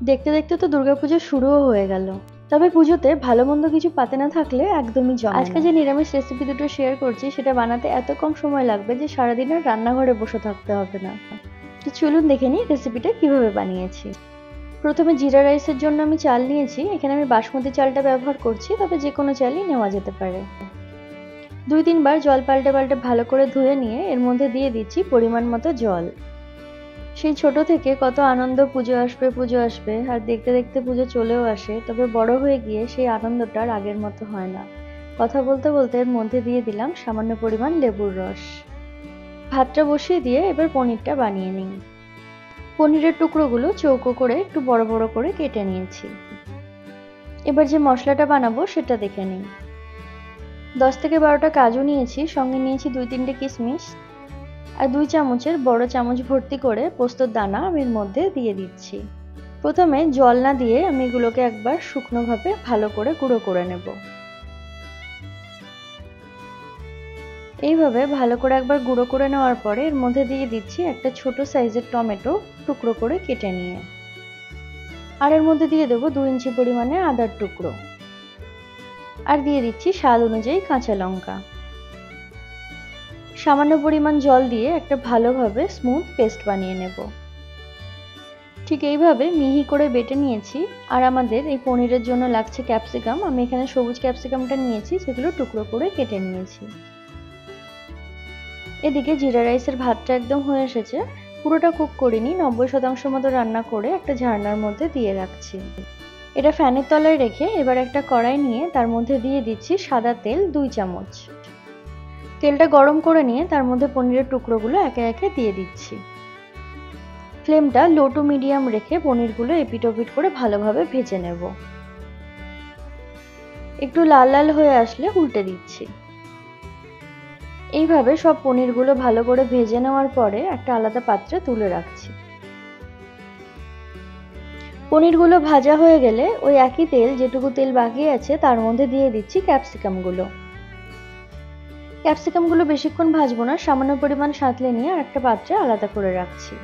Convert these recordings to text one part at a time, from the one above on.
দেখতে দেখতে তো দুর্গাপুজো শুরুও হয়ে গেল। তবে পুজোতে ভালো মন্দ কিছু পাতে না থাকলে একদমই জমে না। আজকে যে নিরামিষ রেসিপি দুটো শেয়ার করছি সেটা বানাতে এত কম সময় লাগবে যে সারাদিন আর রান্নাঘরে বসে থাকতে হবে না। তো চলুন দেখে নিই রেসিপিটা কিভাবে বানিয়েছি। প্রথমে জিরা রাইসের জন্য আমি চাল নিয়েছি। এখানে আমি বাসমতি চালটা ব্যবহার করছি, তবে যে কোনো চালই নেওয়া যেতে পারে। 2-3 বার জল পাল্টে পাল্টে ভালো করে ধুয়ে নিয়ে এর মধ্যে দিয়ে দিচ্ছি পরিমাণ মতো জল। সেই ছোট থেকে কত আনন্দ পুজো আসবে আর দেখতে দেখতে পুজো চলেও আসে, তবে বড় হয়ে গিয়ে সেই আনন্দটা আর আগের মতো হয় না। কথা বলতে বলতে এর মধ্যে দিয়ে দিলাম সামান্য পরিমাণ লেবুর রস। ভাতটা বসিয়ে দিয়ে এবার পনিরটা বানিয়ে নিই। পনিরের টুকরোগুলো চৌকো করে একটু বড় বড় করে কেটে নিয়েছি। এবার যে মশলাটা বানাবো সেটা দেখে নিই। 10 থেকে 12টা কাজু নিয়েছি, সঙ্গে নিয়েছি 2-3টে কিশমিশ আর 2 চামচের বড় চামচ ভর্তি করে পোস্তর দানা আমি এর মধ্যে দিয়ে দিচ্ছি। প্রথমে জল না দিয়ে আমি এগুলোকে একবার শুকনোভাবে ভালো করে গুঁড়ো করে নেব। এইভাবে ভালো করে একবার গুঁড়ো করে নেওয়ার পরে এর মধ্যে দিয়ে দিচ্ছি একটা ছোট সাইজের টমেটো টুকরো করে কেটে নিয়ে। আর এর মধ্যে দিয়ে দেবো 2 ইঞ্চি পরিমাণে আদার টুকরো। আর দিয়ে দিচ্ছি স্বাদ অনুযায়ী কাঁচা লঙ্কা। সামান্য পরিমাণ জল দিয়ে একটা ভালোভাবে স্মুথ পেস্ট বানিয়ে নেব। ঠিক এইভাবে মিহি করে বেটে নিয়েছি। আর আমাদের এই পনিরের জন্য লাগছে ক্যাপসিকাম। আমি এখানে সবুজ ক্যাপসিকামটা নিয়েছি, সেগুলো টুকরো করে কেটে নিয়েছি। এদিকে জিরা রাইসের ভাতটা একদম হয়ে এসেছে। পুরোটা কুক করিনি, 90% মতো রান্না করে একটা ঝারনার মধ্যে দিয়ে রাখছি। এটা ফ্যানের তলায় রেখে এবার একটা কড়াই নিয়ে তার মধ্যে দিয়ে দিচ্ছি সাদা তেল 2 চামচ। তেলটা গরম করে নিয়ে তার মধ্যে পনিরের টুকরোগুলো একে একে দিয়ে দিচ্ছি। ফ্লেমটা লো টু মিডিয়াম রেখে পনিরগুলো এপিট ওপিট করে ভালোভাবে ভেজে নেব। একটু লাল লাল হয়ে আসলে উল্টে দিচ্ছি। এইভাবে সব পনিরগুলো ভালো করে ভেজে নেওয়ার পরে একটা আলাদা পাত্রে তুলে রাখছি। পনিরগুলো ভাজা হয়ে গেলে ওই একই তেল, যেটুকু তেল বাকি আছে তার মধ্যে দিয়ে দিচ্ছি ক্যাপসিকামগুলো। ক্যাপসিকামগুলো বেশিক্ষণ ভাজবো না, সামান্য পরিমাণ সাঁতলে নিয়ে আর একটা পাত্রে আলাদা করে রাখছি।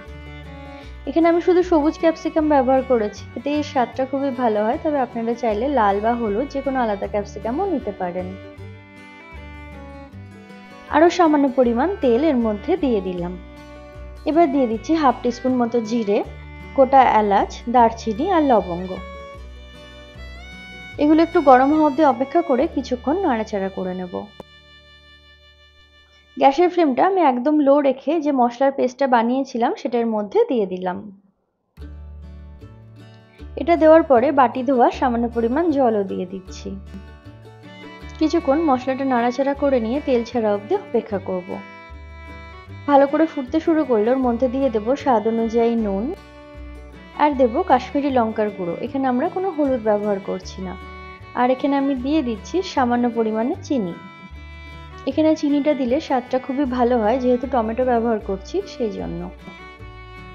এখানে আমি শুধু সবুজ ক্যাপসিকাম ব্যবহার করেছি, এতে এই স্বাদটা খুবই ভালো হয়, তবে আপনারা চাইলে লাল বা হলুদ যে কোনো আলাদা ক্যাপসিকামও নিতে পারেন। আরও সামান্য পরিমাণ তেল এর মধ্যে দিয়ে দিলাম। এবার দিয়ে দিচ্ছি 1/2 টিস্পুন মতো জিরে, গোটা এলাচ, দারচিনি আর লবঙ্গ। এগুলো একটু গরম হওয়া অবধি অপেক্ষা করে কিছুক্ষণ নাড়াচাড়া করে নেব। গ্যাসের ফ্লেমটা আমি একদম লো রেখে যে মশলার পেস্টটা বানিয়েছিলাম সেটার মধ্যে দিয়ে দিলাম। এটা দেওয়ার পরে বাটি ধোয়া সামান্য পরিমাণ জলও দিয়ে দিচ্ছি। কিছুক্ষণ মশলাটা নাড়াচাড়া করে নিয়ে তেল ছাড়া অবধি অপেক্ষা করব। ভালো করে ফুটতে শুরু করলে ওর মধ্যে দিয়ে দেবো স্বাদ অনুযায়ী নুন আর দেবো কাশ্মীরি লঙ্কার গুঁড়ো। এখানে আমরা কোনো হলুদ ব্যবহার করছি না। আর এখানে আমি দিয়ে দিচ্ছি সামান্য পরিমাণে চিনি। এখানে চিনিটা দিলে স্বাদটা খুবই ভালো হয়, যেহেতু টমেটো ব্যবহার করছি সেই জন্য।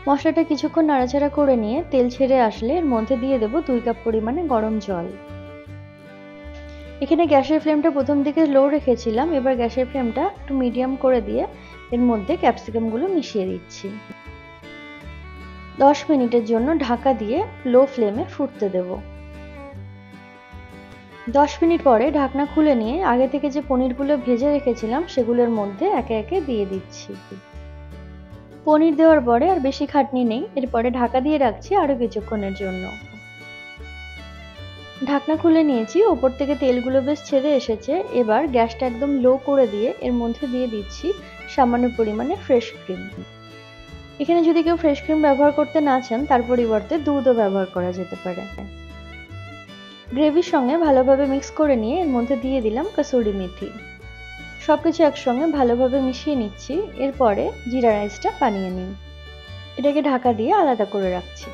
মশলাটা কিছুক্ষণ নাড়াচাড়া করে নিয়ে তেল ছেড়ে আসলে এর মধ্যে দিয়ে দেবো 2 কাপ পরিমাণে গরম জল। এখানে গ্যাসের ফ্লেমটা প্রথম দিকে লো রেখেছিলাম, এবার গ্যাসের ফ্লেমটা একটু মিডিয়াম করে দিয়ে এর মধ্যে ক্যাপসিকামগুলো মিশিয়ে দিচ্ছি। 10 মিনিটের জন্য ঢাকা দিয়ে লো ফ্লেমে ফুটতে দেব। 10 মিনিট পরে ঢাকনা খুলে নিয়ে আগে থেকে যে পনিরগুলো ভেজে রেখেছিলাম সেগুলোর মধ্যে একে একে দিয়ে দিচ্ছি। পনির দেওয়ার পরে আর বেশি খাটনি নেই, এরপরে ঢাকা দিয়ে রাখছি আরো কিছুক্ষণের জন্য। ঢাকনা খুলে নিয়েছি, ওপর থেকে তেলগুলো বেশ ছেড়ে এসেছে। এবার গ্যাসটা একদম লো করে দিয়ে এর মধ্যে দিয়ে দিচ্ছি সামান্য পরিমাণে ফ্রেশ ক্রিম। এখানে যদি কেউ ফ্রেশ ক্রিম ব্যবহার করতে না চান তার পরিবর্তে দুধও ব্যবহার করা যেতে পারে। গ্রেভির সঙ্গে ভালোভাবে মিক্স করে নিয়ে এর মধ্যে দিয়ে দিলাম কসুরি মেথি। সবকিছু একসঙ্গে ভালোভাবে মিশিয়ে নিচ্ছি। এরপরে জিরা রাইসটা বানিয়ে নিই। এটাকে ঢাকা দিয়ে আলাদা করে রাখছি।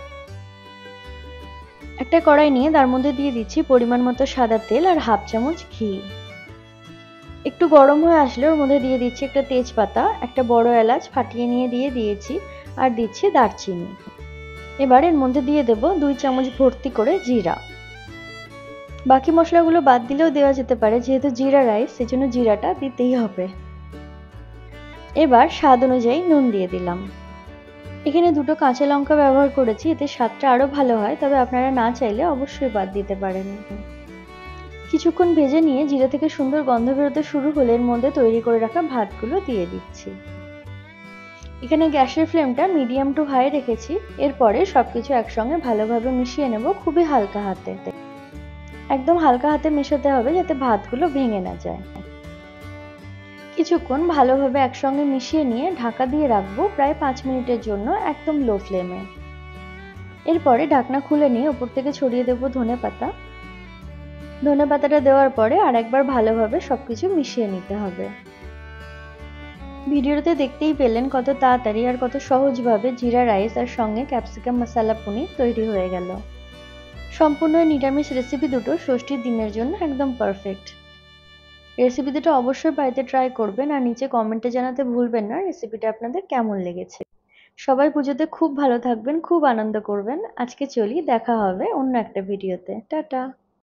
একটা কড়াই নিয়ে তার মধ্যে দিয়ে দিচ্ছি পরিমাণ মতো সাদা তেল আর 1/2 চামচ ঘি। একটু গরম হয়ে আসলে ওর মধ্যে দিয়ে দিচ্ছি একটা তেজপাতা, একটা বড় এলাচ ফাটিয়ে নিয়ে দিয়ে দিয়েছি আর দিচ্ছি দারচিনি। এবার এর মধ্যে দিয়ে দেব 2 চামচ ভর্তি করে জিরা। বাকি মশলাগুলো বাদ দিলেও দেওয়া যেতে পারে, যেহেতু জিরা রাইস সেজন্য জিরাটা দিতেই হবে। এবার স্বাদ অনুযায়ী নুন দিয়ে দিলাম। এখানে দুটো কাঁচা লঙ্কা ব্যবহার করেছি, এতে স্বাদটা আরো ভালো হয়, তবে আপনারা না চাইলে অবশ্যই বাদ দিতে পারেন। কিছুক্ষণ ভেজে নিয়ে জিরা থেকে সুন্দর গন্ধ বেরোতে শুরু হলে এর মধ্যে তৈরি করে রাখা ভাতগুলো দিয়ে দিচ্ছি। এখানে গ্যাসের ফ্লেমটা মিডিয়াম টু হাই রেখেছি। এরপরে সবকিছু একসঙ্গে ভালোভাবে মিশিয়ে নেব খুবই হালকা হাতে। একদম হালকা হাতে মেশাতে হবে যাতে ভাতগুলো ভেঙে না যায়। কিছুক্ষণ ভালোভাবে একসঙ্গে মিশিয়ে নিয়ে ঢাকা দিয়ে রাখবো প্রায় 5 মিনিটের জন্য একদম লো ফ্লেমে। এরপরে ঢাকনা খুলে নিয়ে উপর থেকে ছড়িয়ে দেবো ধনেপাতা। ধনেপাতাটা দেওয়ার পরে আর একবার ভালোভাবে সবকিছু মিশিয়ে নিতে হবে। ভিডিওতে দেখতেই পেলেন কত তাড়াতাড়ি আর কত সহজভাবে জিরা রাইস আর সঙ্গে ক্যাপসিকাম মশলা পনির তৈরি হয়ে গেল। সম্পূর্ণ নিরামিষ রেসিপি দুটো ষষ্ঠীর দিনের জন্য একদম পারফেক্ট। রেসিপি দুটো অবশ্যই বাড়িতে ট্রাই করবেন আর নিচে কমেন্টে জানাতে ভুলবেন না রেসিপিটা আপনাদের কেমন লেগেছে। সবাই পুজোতে খুব ভালো থাকবেন, খুব আনন্দ করবেন। আজকে চলি, দেখা হবে অন্য একটা ভিডিওতে। টাটা।